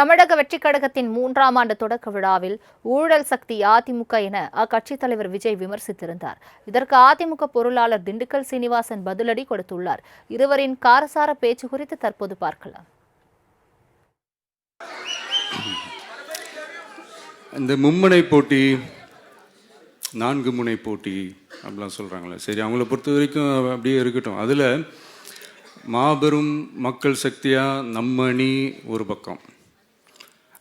தமிழக வெற்றிக் கழகத்தின் 3ஆம் ஆண்டு தொடக்க விழாவில் ஊழல் சக்தி அதிமுக என அக்கட்சித் தலைவர் விஜய் விமர்சித்திருந்தார். இதற்கு அதிமுக பொருளாளர் திண்டுக்கல் சீனிவாசன் பதிலடி கொடுத்துள்ளார். இருவரின் காரசார பேச்சு குறித்து தற்போது பார்க்கலாம். இந்த மும்முனை போட்டி, 4 முனை போட்டி அப்படிலாம் சொல்கிறாங்களே, சரி, அவங்கள பொறுத்த வரைக்கும் அப்படியே இருக்கட்டும். அதில் மாபெரும் மக்கள் சக்தியாக நம்ம அணி ஒரு பக்கம்,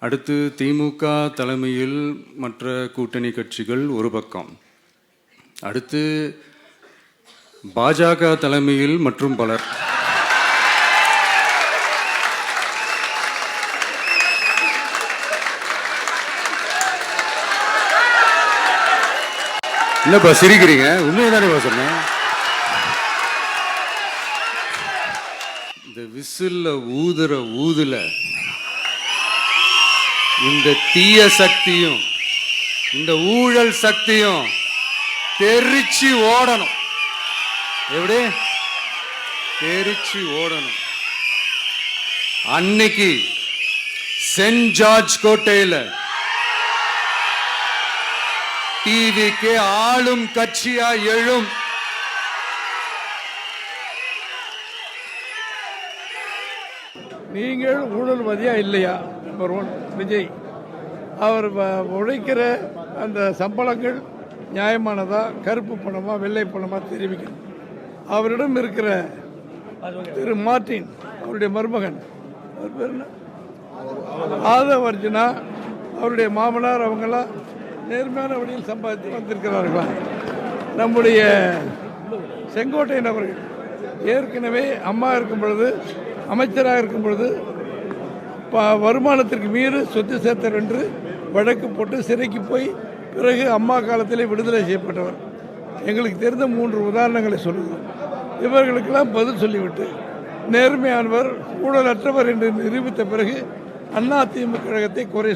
அடுத்து திமுக தலைமையில் மற்ற கூட்டணி கட்சிகள் ஒரு பக்கம், அடுத்து பாஜக தலைமையில் மற்றும் பலர். என்னப்பா சிரிக்கிறீங்க? உண்மையை தானே சொன்னேன். இந்த விசில்ல ஊதுற ஊதுல இந்த தீய சக்தியும் இந்த ஊழல் சக்தியும் தெரிச்சு ஓடணும். எப்படி தெரிச்சு ஓடணும்? அன்னைக்கு சென்ட் ஜார்ஜ் கோட்டையில டிவிக்கு ஆளும் கட்சியா எழும் நீங்கள் ஊழல்வாதியா இல்லையா? நம்பர் 1 விஜய். அவர் உழைக்கிற அந்த சம்பளங்கள் நியாயமானதா, கருப்பு பணமா வெள்ளை பணமா தெரிவிக்கணும். அவரிடம் இருக்கிற திரு மார்டின், அவருடைய மருமகன், அவர் பேர் என்ன, ஆதவர்ஜுனா, அவருடைய மாமனார், அவங்கெல்லாம் நேர்மையான வழியில் சம்பாதித்து வந்திருக்கிறார்களா? நம்முடைய செங்கோட்டையன் அவர்கள் ஏற்கனவே அம்மா இருக்கும் பொழுது, அமைச்சராக இருக்கும் பொழுது வருமானத்திற்கு மீறி சொத்து சேர்த்தார் என்று வழக்கு போட்டு சிறைக்கு போய் பிறகு அம்மா காலத்திலே விடுதலை செய்யப்பட்டவர். எங்களுக்கு தெரிந்த 3 உதாரணங்களை சொல்லுகிறோம். இவர்களுக்கெல்லாம் பதில் சொல்லிவிட்டு நேர்மையானவர், ஊழலற்றவர் என்று நிரூபித்த பிறகு அதிமுக கழகத்தை குறை